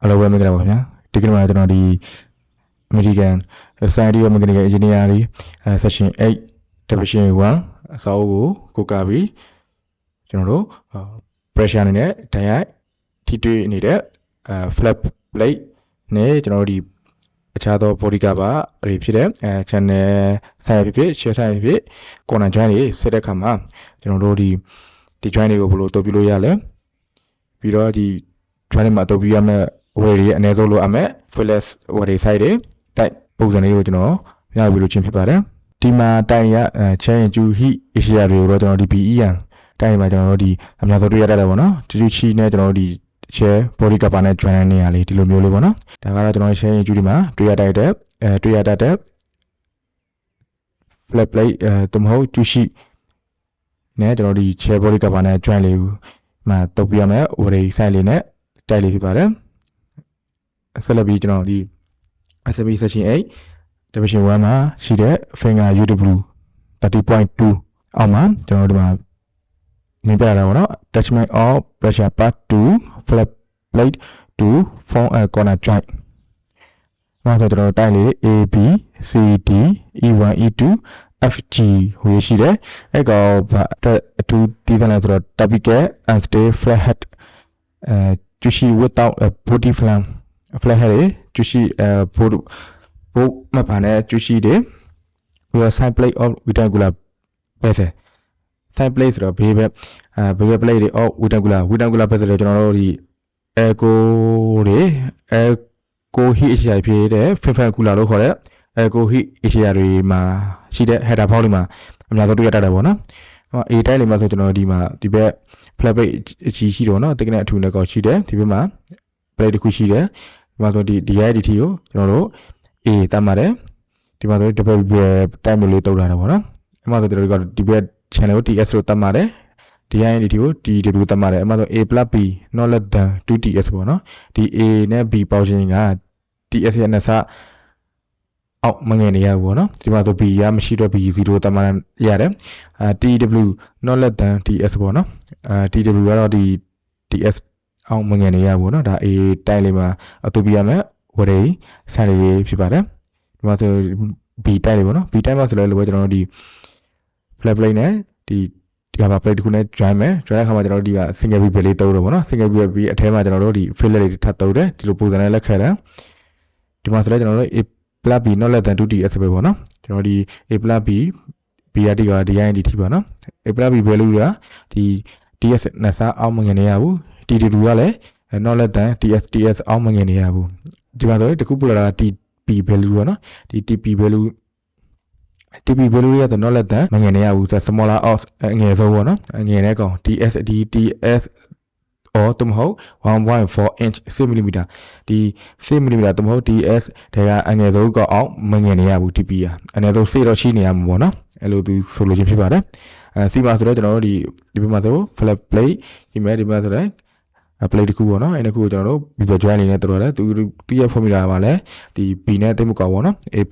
Hello, I'm Miguel Abogna. Taking my the American Society of Mechanical Engineering, Section 8, Division 1, Sao Kukabi, General, Pressure in it, Taya, T2 in it, flap plate, ne, generally, Chado Poricaba, repeated, Chane, Scientific, Scientific, Kona Johnny, Sedekama, General, the Johnny Obolo Tobilo Yale, Piro the Johnny Matobiam. ဝယ်ရအနေဆုံးလို့အမဲ့ flash ဝယ်ရ site တွေတိုက်ပုံစံလေးကိုကျွန်တော်ရပြီးလို့ချင်းဖြစ်ပါတယ်ဒီမှာတိုင်ရချဲရင်ကျူဟိ area တွေကိုတော့ကျွန်တော်ဒီ BEN တိုင်မှာကျွန်တော်တို့ဒီအများဆုံးတွေ့ရတတ်တယ်ပေါ့နော်ကျူချီနဲ့ကျွန်တော်တို့ဒီ share body cover နဲ့ join နေရလေဒီလိုမျိုးလေးပေါ့နော်ဒါကတော့ကျွန်တော် share ရင်ကျူဒီမှာတွေ့ရတတ်တဲ့ flat plate တမဟုတ်ကျူရှိနဲ့ကျွန်တော်ဒီ share body cover နဲ့ join လေးကိုမှာတုပ်ပြရမယ် over site လေးနဲ့တိုက်လေးဖြစ်ပါတယ်ဆက်လက်ပြီးကျွန်တော်ဒီ SB section 8 division 1မှာရှိတဲ့ finger UW 30.2 အောက်မှာကျွန်တော်ဒီမှာနေပြရတာပေါ့နော် attachment of pressure part 2 flap plate to form a corner joint နောက်ဆိုကျွန်တော်တိုက်လေး A B C D E1 E2 FG ဟိုရှိတယ်အဲ့ကောင်အထူးတည်တယ်ဆိုတော့ typical unstay flat head ကျရှိ without a body flank flat head ကျရှိဘို့မပါနဲ့ကျရှိတယ် we are side plate of rectangular base side plate ဆိုတော့ဘေးဘက် plate တွေ of rectangular base တွေကျွန်တော်တို့ဒီ echo တွေ echo heat area ဖြစ်တဲ့ finger လို့ခေါ်တဲ့ echo heat area တွေမှာရှိတဲ့ header box တွေမှာအများဆုံးတွေ့ရတတ်တယ်ပေါ့နော် A တိုက်လေးမှာဆိုကျွန်တော်ဒီမှာဒီဘက် flat plate အကြီးရှိတော့နော်တကယ်နဲ့အထူးနဲ့ကောက်ရှိတယ်ဒီဘက်မှာ plate တစ်ခုရှိတယ်ဒီမှာဆိုဒီ DIDT ကိုကျွန်တော်တို့ A တတ်ပါတယ်ဒီမှာဆိုဒီဘက်တိုက်မျိုးလေးတုတ်ထားတာပေါ့နော်အမှဆိုကျွန်တော်တို့ဒီဘက် channel ကို TS လို့တတ်ပါတယ် DIDT ကို DW တတ်ပါတယ်အမှဆို A + B not less than 2TS ပေါ့နော်ဒီ A နဲ့ B ပေါင်းခြင်းက TS ရဲ့နှစ်ဆအောက်မငယ်နေရဘူးပေါ့နော်ဒီမှာဆို B ရမရှိတော့ B0 တတ်မှရတယ်TW not less than TS ပေါ့နော်TW ကတော့ဒီ TS အောင်မငယ်နေရဘူးเนาะဒါ A တိုက်လေးမှာအတူပြရမယ်ဝရေဆိုင်လေးဖြစ်ပါတယ်ဒီမှာဆို B တိုက်လေးပေါ့နော် B တိုက်မှာဆိုလည်းလိုပဲကျွန်တော်တို့ဒီ flat plate နဲ့ဒီကဘာ plate တစ်ခုနဲ့ join မယ် join တဲ့အခါမှာကျွန်တော်တို့ဒီက single B လေးတုံးတော့ပေါ့နော် single B အထဲမှာကျွန်တော်တို့ဒီ fillet တွေထပ်တုံးတယ်ဒီလိုပုံစံနဲ့လက်ခံတယ်ဒီမှာဆိုလည်းကျွန်တော်တို့ A + B not less than 2TS ပဲပေါ့နော်ကျွန်တော်ဒီ A + B BRT က DIDT ပါနော် A + B value ကဒီ TS နဲ့စားအောင်မငယ်နေရဘူးTW ကလည်း not less than TS အောင်မငယ်နေရဘူးဒီမှာဆိုရင်တခုပို့လာတာ TP value ပေါ့နော်ဒီ TP value ရဆို not less than မငယ်နေရဘူးဆို smaller of အငယ်ဆုံးပေါ့နော်အငယ်တဲ့ကောင် TS or တမဟုတ် 1.4 inch 6mm ဒီ 6mm တမဟုတ် TS ဒါကအငယ်ဆုံးကောင်အောင်မငယ်နေရဘူး TP ကအငယ်ဆုံး6တော့ရှိနေရမှာပေါ့နော်အဲ့လိုသူဆိုလိုချင်ဖြစ်ပါတယ်စီမှာဆိုတော့ကျွန်တော်တို့ဒီဘက်မှာဆို flat plate ဒီမှာဆိုတော့plate တစ်ခုပေါ့နော်အဲ့ဒီခုကိုကျွန်တော်တို့ visual join အနေနဲ့တော်တယ်သူရဲ့ formula မှာလဲဒီ B နဲ့တိတ်မကောက်ပေါ့နော် A +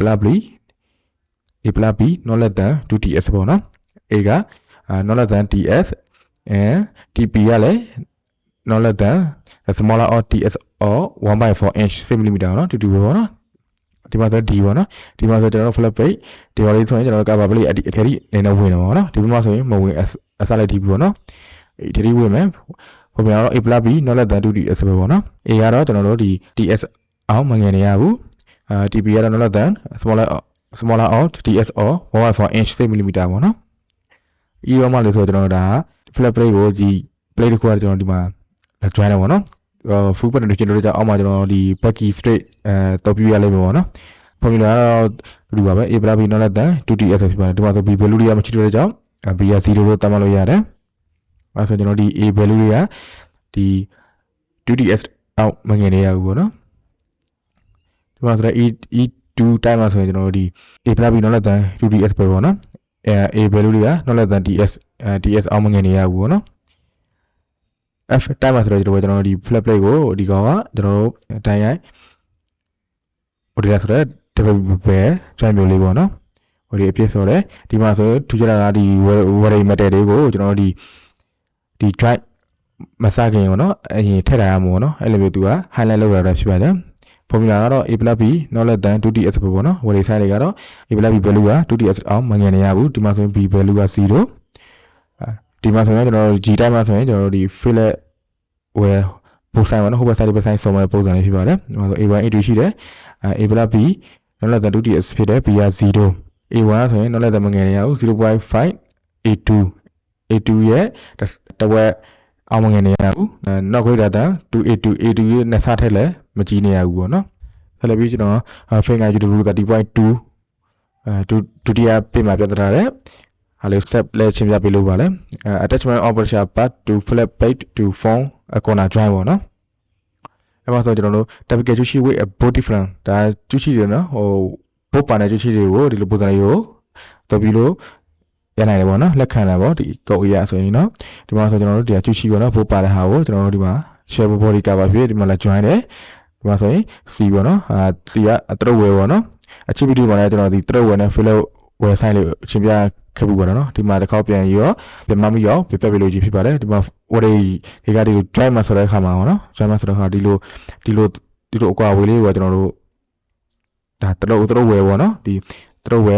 B not less than 2TS ပေါ့နော် A က not less than TS and TP ကလည်း not less than smaller of TS or 1.4 inch 6mm ပေါ့နော်တူပေါ့နော်ဒီမှာဆို D ပေါ့နော်ဒီမှာဆိုကျွန်တော်တို့ flat plate ဒီပါလေးဆိုရင်ကျွန်တော်တို့ cover plate အထက်ထိနေနေဝင်တော့ပေါ့နော်ဒီမှာဆိုရင်မဝင်အစလိုက်ဒီပေါ့နော်အထက်ထိဝင်မယ်ဟိုပြန်တော့ A + B not less than 2TS ပဲပေါ့နော် A ကတော့ကျွန်တော်တို့ဒီ TS အောင်မငယ်နေရဘူး TP ကတော့ not less than smaller of TS or 1.4 inch 6mm ပေါ့နော် E ရောမှလို့ဆိုကျွန်တော်တို့ဒါ flat plate ကိုဒီ plate တစ်ခုကကျွန်တော်ဒီမှာ join တယ်ပေါ့နော်full penetration တို့ကြောင့်အောက်မှာကျွန်တော်ဒီ backy straight တော့ပြရလိမ့်မယ်ပေါ့နော် formula ကတော့ဒီပါပဲ A + B not less than 2TS ဖြစ်ပါတယ်ဒီမှာဆို B value တွေကမရှိတော့တဲ့ကြောင့် B က0လို့သတ်မှတ်လို့ရတယ်အဲဆိုကျွန်တော်ဒီ A value တွေကဒီ 2TS အောက်မငယ်နေရဘူးပေါ့နော်ဒီမှာဆိုတော့ E2 တိုင်းမှာဆိုရင်ကျွန်တော်တို့ဒီ A + B not less than 2TS ပဲပေါ့နော်A value တွေက not less than TS အောက်မငယ်နေရဘူးပေါ့နော်F တိုင်းမှာဆိုတော့ကျွန်တော်တို့ဒီ flat plate ကိုဒီကောင်ကကျွန်တော်တို့အတိုင်းရိုက်ဟိုဒီကဆိုတော့ developer join မျိုးလေးပေါ့နော်ဟိုဒီအပြည့်ဆိုတော့ဒီမှာဆိုထူကြတာကဒီ worry metal တွေကိုကျွန်တော်တို့ဒီ joint မစခင်ရောနော်အရင်ထည့်ထားရမှာပေါ့နော်အဲ့လိုမျိုးသူက highlight လုပ်ရတာဖြစ်ပါတယ် formula ကတော့ a plus b not less than 2ts ပေါ့နော် where ဆိုင်တွေကတော့ a plus b value က 2ts အောင်မငယ်နေရဘူးဒီမှာဆိုရင် b value က 0ဒီမှာဆိုရင်ကျွန်တော်တို့ g တိုင်းမှာဆိုရင်ကျွန်တော်တို့ဒီ fillet where ပုံစံပေါ့နော်ဟိုဘက် side ဒီဘက် side စုံမဲ့ပုံစံလေးဖြစ်ပါတယ်ဒီမှာဆို a1 a2 ရှိတယ် a plus b not less than 2ts ဖြစ်တယ် b က 0 a1 ဆိုရင် not less than မငယ်နေရဘူး 0.5 a2 a2 ရဲ့တဝက်အောင်မငယ်နေရဘူး not greater than 2a2 a2 ရဲ့နှစ်ဆထက်လည်းမကြီးနေရဘူးပေါ့နော်ဆက်လက်ပြီးကျွန်တော် finger u 30.2 ဒုတိယပြင်မှာပြသထားတယ်အားလေး step လဲချင်းပြပေးလို့ပါလဲ attachment of pressure part to flap plate to form a corner joint ပေါ့နော်အဲ့မှာဆိုကျွန်တော်တို့ typical ကျူးရှိ with a body flank ဒါကျူးရှိတယ်နော်ဟိုဘုတ်ပါတဲ့ကျူးရှိတွေကိုဒီလိုပုံစံလေးကိုတော်ပြီးလို့ရနိုင်တယ်ပေါ့နော်လက်ခံတယ်ပေါ့ဒီကုတ်အရာဆိုရင်နော်ဒီမှာဆိုကျွန်တော်တို့ဒီကျူးရှိပေါ့နော်ဘုတ်ပါတဲ့ဟာကိုကျွန်တော်တို့ဒီမှာ share body cover ဖြစ်ဒီမှာလာ join တယ်ဒီမှာဆိုရင် C ပေါ့နော်C ကအတုပ်ဝဲပေါ့နော်အချစ်ဗီဒီယိုမှာလည်းကျွန်တော်ဒီတုပ်ဝဲနဲ့ fill ဝဲဆိုင်လေးအချင်းပြခဲ့ပူပါတော့နော်ဒီမှာတစ်ခေါက်ပြန်ရောပြန်မမရောပြပြပေးလို့ကြီးဖြစ်ပါတယ်ဒီမှာ what ဒီကဒီလို drive မှာဆိုတဲ့အခါမှာပေါ့နော် drive မှာဆိုတဲ့အခါဒီလိုအကွာဝေးလေးကိုကျွန်တော်တို့ဒါတုပ်ဝဲပေါ့နော်ဒီတုပ်ဝဲ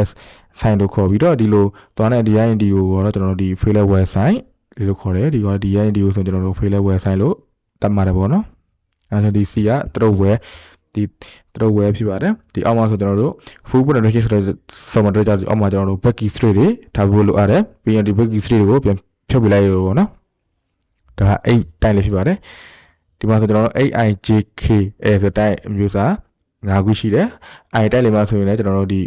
ဆိုင်လို့ခေါ်ပြီးတော့ဒီလိုသွားတဲ့ဒီ IND ကိုတော့ကျွန်တော်တို့ဒီ fill ဝဲဆိုင်ဒီလိုခေါ်တယ်ဒီဒီ IND ကိုဆိုကျွန်တော်တို့ fill ဝဲဆိုင်လို့တတ်မှာတယ်ပေါ့နော်အဲ့ဒါဒီ C ကတုပ်ဝဲဒီတုပ်ဝဲဖြစ်ပါတယ်ဒီအောက်မှာဆိုကျွန်တော်တို့ full penetration ဆိုတဲ့ဆော်မတော့ကြောင့်အောက်မှာကျွန်တော်တို့ back key straight တွေထားဖို့လိုအပ်တယ်ပြီးရင်ဒီ back key straight တွေကိုပြန်ဖြုတ်ပြလိုက်ရတော့ဗောနော်ဒါက8တိုင်းလေးဖြစ်ပါတယ်ဒီမှာဆိုကျွန်တော်တို့ 8IJK ဆိုတိုင်းအမျိုးအစား5ခုရှိတယ် I တိုင်းလေးမှာဆိုရင်လည်းကျွန်တော်တို့ဒီ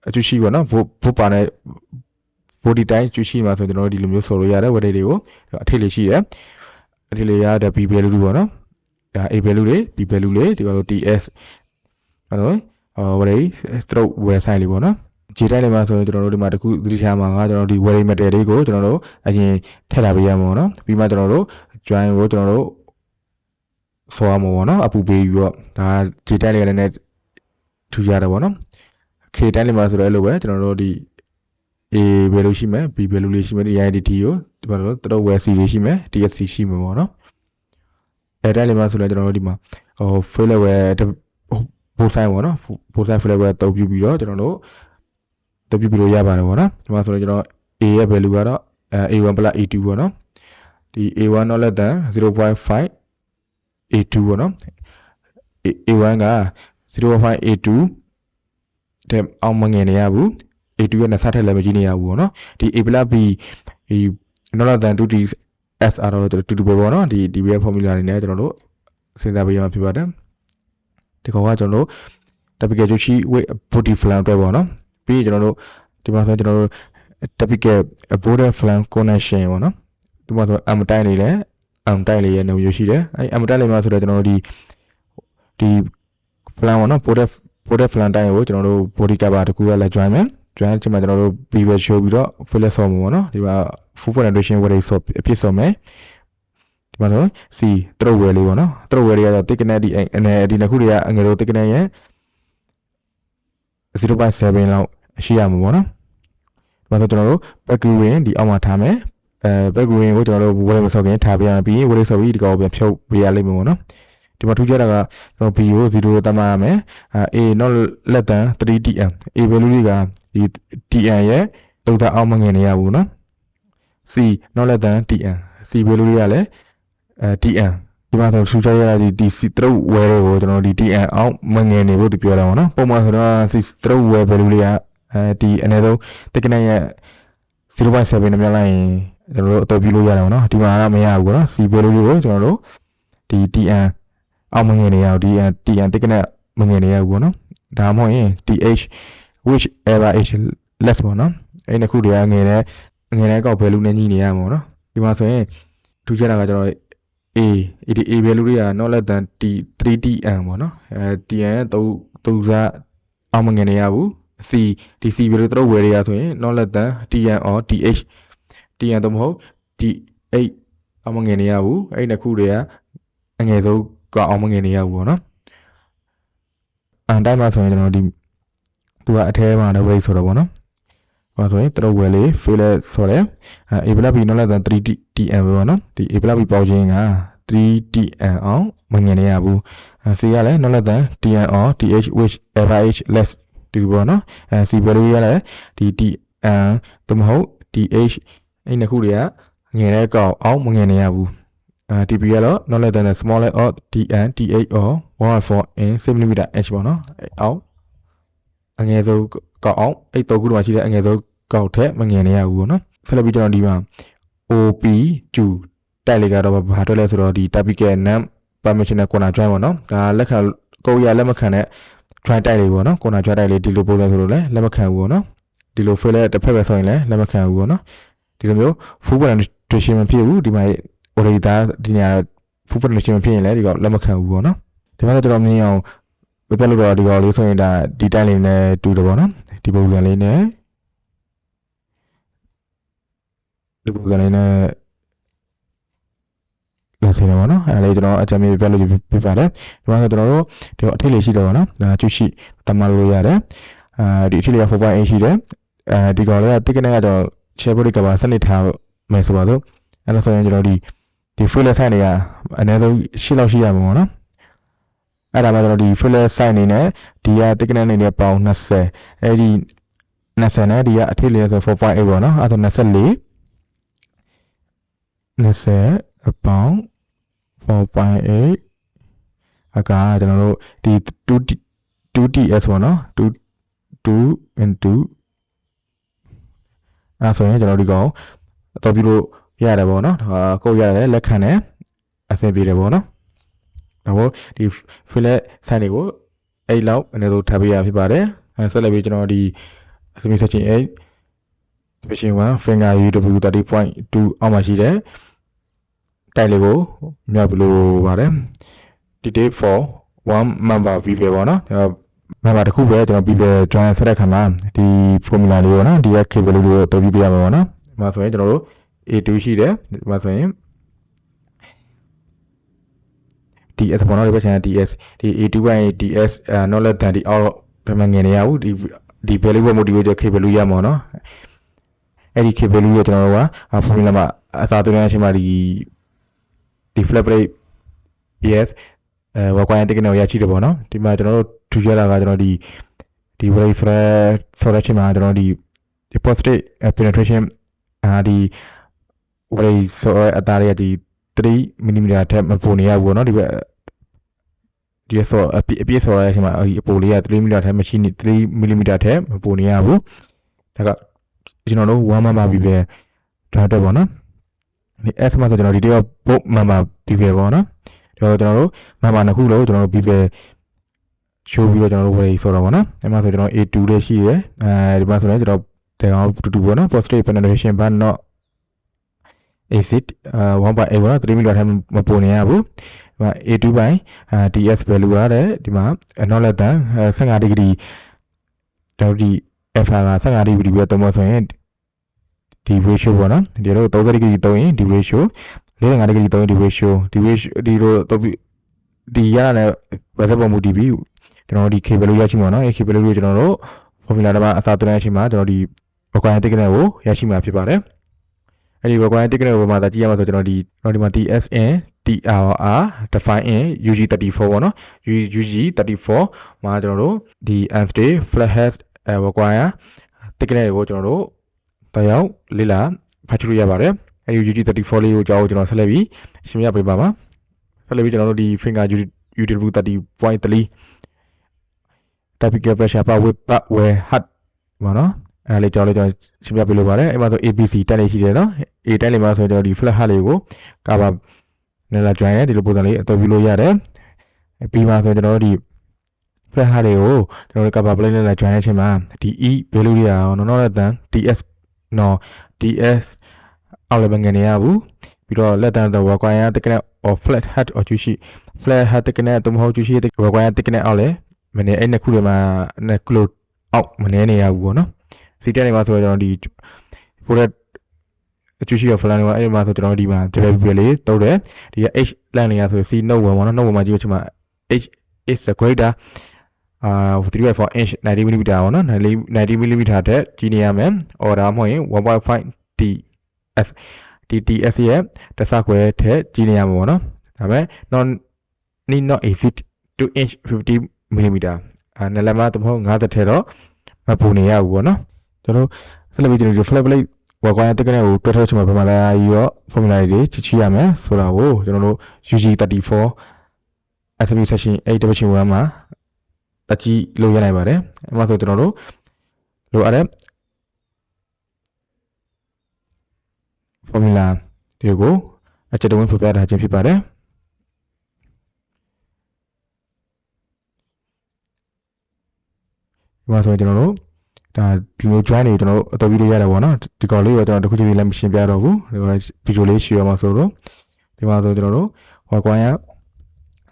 အကျူရှိဗောနော်ဘုတ်ပါတဲ့ body တိုင်းကျူရှိမှာဆိုကျွန်တော်တို့ဒီလိုမျိုးဆော်လို့ရတယ်ဝက်တွေကိုအထိတ်လေးရှိတယ်အထိတ်လေးရတဲ့ B value ဗောနော်ဒါ A value တွေ B value တွေဒီကတော့ TS အဲ့တော့ဝယ် stroke ဝယ်ဆိုင်လေးပေါ့နော်ခြေတိုင်းလေးမှာဆိုရင်ကျွန်တော်တို့ဒီမှာတခုသတိထားမှာကကျွန်တော်တို့ဒီ wearing material လေးကိုကျွန်တော်တို့အရင်ထည့်ထားပေးရမှာပေါ့နော်ပြီးမှကျွန်တော်တို့ join ကိုကျွန်တော်တို့ဆော်ရမှာပေါ့နော်အပူပေးပြီးတော့ဒါခြေတိုင်းလေးလည်းထူကြတယ်ပေါ့နော် K တိုင်းလေးမှာဆိုတော့အဲ့လိုပဲကျွန်တော်တို့ဒီ A value ရှိမယ် B value လေးရှိမယ်ဒီ IDT ကိုဒီမှာတော့တို့ wear C လေးရှိမယ် TSC ရှိမှာပေါ့နော်အဲ့တိုင်းလေးမှာဆိုလည်းကျွန်တော်တို့ဒီမှာfill wear ဘိုးဆိုင်ပေါ့နော်ဘိုးဆိုင် fill wear တုပ်ပြပြီးတော့ကျွန်တော်တို့တုပ်ပြပြီးလို့ရပါတယ်ပေါ့နော်ဒီမှာဆိုတော့ကျွန်တော် A ရဲ့ value ကတော့A1 plus A2 ပေါ့နော်ဒီ A1 not less than 0.5 A2 ပေါ့နော် A1 က 0.5 A2 တဲ့အောင်မငယ်နေရဘူး A2 ရဲ့နှစ်ဆထက်လည်းမကြီးနေရဘူးပေါ့နော်ဒီ A plus B ဒီ not less than 2D SR တော့တူတူပဲပေါ့နော်ဒီ BF formula တွေနဲ့ကျွန်တော်တို့စဉ်းစားပေးရမှာဖြစ်ပါတယ်ဒီကောင်ကကျွန်တော်တို့ typical ကျူရှိ with body flank အတွက်ပေါ့နော်ပြီးရင်ကျွန်တော်တို့ဒီမှာဆိုကျွန်တော်တို့ typical border flank connection ပေါ့နော်ဒီမှာဆို M တိုင်းလေးလည်း M တိုင်းလေးရဲ့နေမျိုးရှိတယ်အဲ M တိုင်းလေးမှာဆိုတော့ကျွန်တော်တို့ဒီ flank ပေါ့နော် border flank တိုင်းကိုကျွန်တော်တို့ body cover တခုကလည်း join မယ် join ချိန်မှာကျွန်တော်တို့ B ပဲ show ပြီးတော့ fill ဆော်မှာပေါ့နော်ဒီမှာ full penetration ဝယ်ဆော်အပြည့်ဆော်မယ်ဒီမှာဆို C တုပ်ဝဲလေးပေါ့နော်တုပ်ဝဲလေးကတော့ thickness ဒီဒီနှစ်ခုတွေကအငယ်တို့ thickness ရဲ့ 0.7 လောက်ရှိရမှာပေါ့နော်ဒီမှာဆိုကျွန်တော်တို့ back wing ဒီအောက်မှာထားမယ်back wing ကိုကျွန်တော်တို့ဝဲမဆော်ခင်ထားပြရပြီးဝဲဆော်ပြီးဒီကောင်ပြန်ဖြုတ်ပေးရလိမ့်မယ်ပေါ့နော်ဒီမှာထူးခြားတာကကျွန်တော် B ကို0တတ်မှတ်ရမယ်A not less than 3tm A value တွေကဒီ tm ရဲ့လောက်တာအောက်မငယ်နေရဘူးနော် C not less than tm C value တွေကလည်းtm ဒီမှာဆိုထူးခြားရတာဒီ C တုပ်ဝဲတွေကိုကျွန်တော်ဒီ tm အောက်မငယ်နေဖို့သူပြောတာပေါ့နော်ပုံမှန်ဆိုတော့ C တုပ်ဝဲ value တွေကဒီအနည်းဆုံး thickness ရဲ့ 0.7 နဲ့မြလိုက်ရင်ကျွန်တော်တို့အသုံးပြုလို့ရတယ်ပေါ့နော်ဒီမှာကမရဘူးပေါ့နော် C value တွေကိုကျွန်တော်တို့ဒီ tm အောက်မငယ်နေရအောင်ဒီ tm thickness မငယ်နေရဘူးပေါ့နော်ဒါမှမဟုတ်ရင် th which ever h less ပေါ့နော်အဲ့ဒီခုတွေကငယ်တဲ့ကောက် value နဲ့ညှိနေရမှာပေါ့နော်ဒီမှာဆိုရင်ထူးခြားတာကကျွန်တော်A value တွေက not less than 3tm ပေါ့နော်tm ရဲ့3စားအောင်မငယ်နေရဘူး C ဒီ C value တို့ဝယ်ရဆိုရင် not less than tm or th tm တော့မဟုတ် t8 အောင်မငယ်နေရဘူးအဲ့ဒီနှစ်ခုတွေကအငယ်ဆုံးကအောင်မငယ်နေရဘူးပေါ့နော်အန်တိုင်းမှာဆိုရင်ကျွန်တော်ဒီသူကအထဲမှာလည်း weight ဆိုတော့ပေါ့နော် ဘာဆိုရင်တော်ဝယ်လေး failure ဆိုတယ်a plus b not less than 3tn ပဲပေါ့နော်ဒီ a plus b ပေါက်ခြင်းက 3tn အောင်မငင်နေရဘူးc ကလည်း not less than tn or th which ever h less ဒီပေါ့နော်c value ရလည်းဒီ tn သို့မဟုတ် th အဲ့နှစ်ခုတွေကငင်တဲ့ကောင်အောင်မငင်နေရဘူး TP ကတော့ not less than the smallest of tn th or 1.4 in cm h ပေါ့နော်အောင်အငယ်ဆုံးကောက်အောင်အဲ့3ခုတော့ရှိတဲ့အငယ်ဆုံးကောက်ထက်မငယ်နေရဘူးပေါ့နော်ဆက်လက်ပြီးကျွန်တော်ဒီမှာ OP2 တိုက်လေးကတော့ဘာထွက်လဲဆိုတော့ဒီ typical name permissional corner join ပေါ့နော်ဒါလက်ခံကိုရလက်မခံတဲ့ join တိုက်လေးပေါ့နော် corner join တိုက်လေးဒီလိုပုံစံဆိုလို့လည်းလက်မခံဘူးပေါ့နော်ဒီလို fail တစ်ဖက်ပဲဆိုရင်လည်းလက်မခံဘူးပေါ့နော်ဒီလိုမျိုး full penetration မဖြစ်ဘူးဒီမှာ already ဒါဒီနေရာ full penetration မဖြစ်ရင်လည်းဒီကလက်မခံဘူးပေါ့နော်ဒီမှာတော့တော်တော်မြင်အောင်ပြပြလို့တော့ဒီကောင်လေးဆိုရင်ဒါဒီတိုင်းလေးနဲ့တူတယ်ပေါ့နော်ဒီပုံစံလေးနဲ့ဒီပုံစံလေးနဲ့လာစင်းတယ်ပေါ့နော်အဲ့ဒါလေးကျွန်တော်အကြမ်းပြပြလို့ပြပါတယ်ဒီမှာဆိုကျွန်တော်တို့ဒီအထိတ်လေးရှိတယ်ပေါ့နော်ဒါကျရှိတမလို့ရတယ်ဒီအထိတ်လေးက 4.8 ရှိတယ်ဒီကောင်လေးကတိကနေကတော့ share body ကပါစနစ်ထားမယ်ဆိုပါစို့အဲ့ဒါဆိုရင်ကျွန်တော်ဒီ fail sign တွေကအနည်းဆုံး8လောက်ရှိရမှာပေါ့နော်အဲ့ဒါမှကျွန်တော်ဒီ fail sign အနေနဲ့ဒီကတိကနေအနေနဲ့ပေါင်း20အဲ့ဒီ20နဲ့ဒီကအထိတ်လေးဆို 4.8 ပေါ့နော်အဲ့ဒါဆို24ပေါင်း 4.8 အကကျွန်တော်တို့ဒီ 2ts ပေါ့နော်2 into အဲ့ဆိုရင်ကျွန်တော်ဒီကောင်အတော့ပြုလို့ရတယ်ပေါ့နော်ကိုယ်ရတယ်လက်ခံတယ်အဆင်ပြေတယ်ပေါ့နော်ဒါပေါ့ဒီ fill sign တွေကိုအဲ့လောက်အနေနဲ့ထားပေးရဖြစ်ပါတယ်ဆက်လက်ပြီးကျွန်တော်ဒီ submit section 8 division 1 finger uw 30.2 အောက်မှာရှိတဲ့တိုက်လေးကိုမြောက်ပြလို့ပါတယ် detail for one member viewer ပေါ့နော်member တစ်ခုပဲကျွန်တော် viewer join ဆက်တဲ့ခါမှာဒီ formula လေးပေါ့နော်ဒီ cable လေးကိုအသုံးပြုပြရမှာပေါ့နော်ဒီမှာဆိုရင်ကျွန်တော်တို့ A2 ရှိတယ်ဒီမှာဆိုရင် DS ပေါ့နော်ဒီဘက်ချန် DS ဒီ A2 by DS not less than ဒီအောက်ဘယ်မှာငင်နေရဘူးဒီ value ကို motivate cable ရမှာနော်အဲ့ဒီ cable ကိုကျွန်တော်တို့က formula မှာအစားသွင်းရချင်းမှာဒီ flap rate yes require တကယ်တော့ရရှိတယ်ပေါ့နော်ဒီမှာကျွန်တော်တို့ထူရတာကကျွန်တော်ဒီ rate ဆိုတဲ့ချင်းမှာကျွန်တော်ဒီ positive penetration ဒီ rate ဆိုအသားရဒီ3 mm ထက်မပိုနေရဘူးပေါ့နော်ဒီဘက်ဒီဆိုအပြည့်ဆိုရတဲ့အချိန်မှာဒီအပိုလေးက3 mm ထက်မရှိနေ3 mm ထက်မပိုနေရဘူးဒါကကျွန်တော်တို့1 mama ပြီးပဲဒါတော့ပေါ့နော်ဒီ S မှာဆိုကျွန်တော်ဒီတော့ book mama ပြီးပဲပေါ့နော်ကျွန်တော်တို့ mama နှစ်ခုလုံးကျွန်တော်တို့ပြီးပဲ show ပြီးတော့ကျွန်တော်တို့ way ဆိုတော့ပေါ့နော်အဲ့မှာဆိုကျွန်တော် A2 လေးရှိရယ်ဒီမှာဆိုရင်ကျွန်တော်ဒီကောင်တူပေါ့နော် positive penetration but not acid 1.8 ပေါ့နော်3 mm ထက်မပိုနေရဘူးဒီမှာ A2 by DS value ရတယ်ဒီမှာ not less than 15 degree ကျွန်တော်ဒီ alpha က15 degree ပဲသုံးဖို့ဆိုရင်ဒီ ratio ပေါ့နော်ဒီလို30 degree သုံးရင်ဒီ ratio 45 degree သုံးရင်ဒီ ratio ဒီလိုသုံးပြီးဒီရတဲ့ reset ပုံမူတည်ပြီးကျွန်တော်ဒီ cable ရရှိမှာနော်အဲ့ cable ကိုကျွန်တော်တို့ formula မှာအစားသွင်းရရှိမှာကျွန်တော်ဒီ require thickness ကိုရရှိမှာဖြစ်ပါတယ်အဲ့ဒီ require thickness ကိုမှသာကြည့်ရမှာဆိုကျွန်တော်ဒီမှာ TSN TRR define in UG34 ပေါ့နော် UG34 မှာကျွန်တော်တို့ဒီ unstay flat head require thickness ကိုကျွန်တော်တို့တရားလေ့လာဖတ်လို့ရပါတယ်အဲ့ဒီ UG34 လေးကိုကြောက်ကျွန်တော်ဆက်လက်ပြီးရှင်းပြပေးပါပါဆက်လက်ပြီးကျွန်တော်တို့ဒီ finger UW 30.3 typical pressure per weight per wear height ပေါ့နော်အဲ့လေးကြောက်လေးကျွန်တော်ရှင်းပြပေးလို့ပါတယ်အဲ့မှာဆို ABC တက်လေးရှိတယ်နော် A တက်လေးမှာဆိုကျွန်တော်ဒီ flat height လေးကို cover နဲ့လာ join တယ်ဒီလိုပုံစံလေးအသုံးပြုလို့ရတယ်ပြီးမှဆိုကျွန်တော်တို့ဒီ flat height လေးကိုကျွန်တော်တို့ cover plate နဲ့လာ join တဲ့အချိန်မှာဒီ E value တွေကနော်နော်တန် TS နော် TS အောက်လည်းမငယ်နေရဘူးပြီးတော့ let than the require thickness or flat height or ကျူရှိ flat height thickness သို့မဟုတ်ကျူရှိ require thickness အောက်လည်းမနေအဲ့နှစ်ခုတွေမှာနှစ်ခုလို့အောက်မနေနေရဘူးပေါ့နော်စီတက်နေမှာဆိုတော့ကျွန်တော်ဒီ product အကျူရှိရ flat တွေအဲ့မှာဆိုကျွန်တော်ဒီမှာ develop လေးတုတ်တယ်ဒီက H လန့်နေရဆို C note 1ပေါ့နော် note 1မှာကြည့်လို့ချင်မှာ H is the greater 3.4 inch 90 mm ပေါ့နော်90 mm ထက်ကြီးနေရမယ်။ or ဒါမှမဟုတ်ရင် 1.5 TS TTS ရဲ့တစ်ဆခွဲထက်ကြီးနေရမှာပေါ့နော်။ဒါပေမဲ့ not exceed 2 inch 50 mm နလက်မတမဟုတ်50ထက်တော့မပူနေရဘူးပေါ့နော်။ကျွန်တော်ဆက်လက်ပြီးကျွန်တော် flat plate ဝါကွာတက်ကနေကိုတွဲထုတ်ချင်မှာပြန်လာပြီးတော့ formula တွေချီရမယ်ဆိုတာကိုကျွန်တော်တို့ UG34 SB section 8.1 မှာတကြီးလို့ရနိုင်ပါတယ်။အဲ့မှာဆိုကျွန်တော်တို့လိုအပ်တဲ့ formula တွေကိုအချက်တဝင်းဖော်ပြထားခြင်းဖြစ်ပါတယ်။ဒီမှာဆိုရင်ကျွန်တော်တို့ဒါဒီလို join တွေကျွန်တော်တို့အသုံးပြုလို့ရတယ်ပေါ့နော်ဒီကောင်လေးကိုကျွန်တော်တခုချင်းလည်းမရှင်းပြတော့ဘူးဒီကောင်ဗီဒီယိုလေးရှင်းရမှာဆိုတော့ဒီမှာဆိုကျွန်တော်တို့ require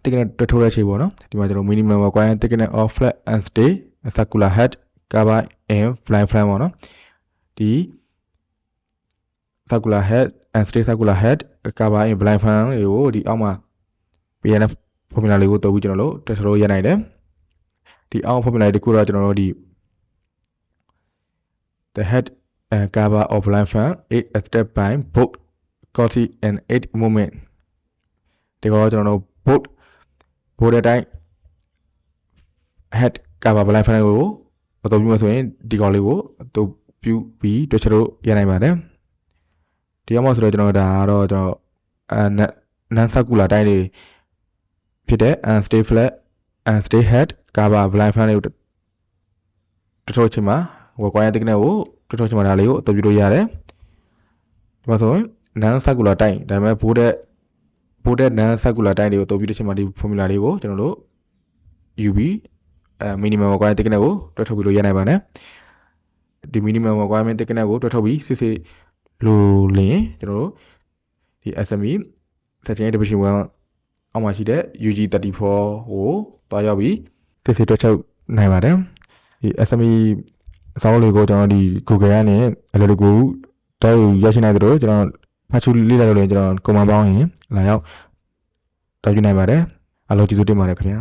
thickness တွဲထုတ်တဲ့အချိန်ပေါ့နော်ဒီမှာကျွန်တော် minimum require thickness of flat and stay circular head cover in blind frame ပေါ့နော်ဒီ circular head and stay circular head cover in blind frame တွေကိုဒီအောက်မှာ PNF formula လေးကိုသုံးပြီးကျွန်တော်တို့တွဲထုတ်လို့ရနိုင်တယ်ဒီအောက် formula တခုတော့ကျွန်တော်တို့ဒီThe head and cover of blind fan is extended by both quality and 8 movement. ဒီကတော့ကျွန်တော်တို့ both တဲ့အတိုင်း head cover blind fan ကိုအသုံးပြုမှဆိုရင်ဒီကောင်လေးကိုအသုံးပြုပြီးတွဲချက်လို့ရနိုင်ပါတယ်။ဒီအောင်မှဆိုတော့ကျွန်တော်ဒါကတော့ကျွန်တော်non circular တိုင်းတွေဖြစ်တဲ့ unstay flat unstay head cover blind fan တွေကိုတွဲထုတ်ချင်မှာrequire thickness ကိုတွဲထုတ်ချင်မှာဒါလေးကိုအသုံးပြုလို့ရတယ်ဒီမှာဆိုရင် non circular တိုင်းဒါပေမဲ့ both non circular တိုင်းတွေကိုအသုံးပြုချင်မှာဒီ formula လေးကိုကျွန်တော်တို့ UV minimum require thickness ကိုတွဲထုတ်ပြီးလို့ရနိုင်ပါတယ်ဒီ minimum requirement thickness ကိုတွဲထုတ်ပြီးစစ်စစ်လို့လင်းကျွန်တော်တို့ဒီ SME section division 1အောက်မှာရှိတဲ့ UG34 ကိုတွားရောက်ပြီးစစ်စစ်တွဲထုတ်နိုင်ပါတယ်ဒီ SME အစားအသောက်တွေကိုကျွန်တော်ဒီ Google ကနေအလွယ်တကူတောက်ရရှိနိုင်သလိုကျွန်တော်ဖတ်ချူလေ့လာလို့လည်းကျွန်တော်ကွန်မန့်ပေါင်းရင်လာရောက်တောက်ယူနိုင်ပါတယ်အားလုံးကျေးဇူးတင်ပါတယ်ခင်ဗျာ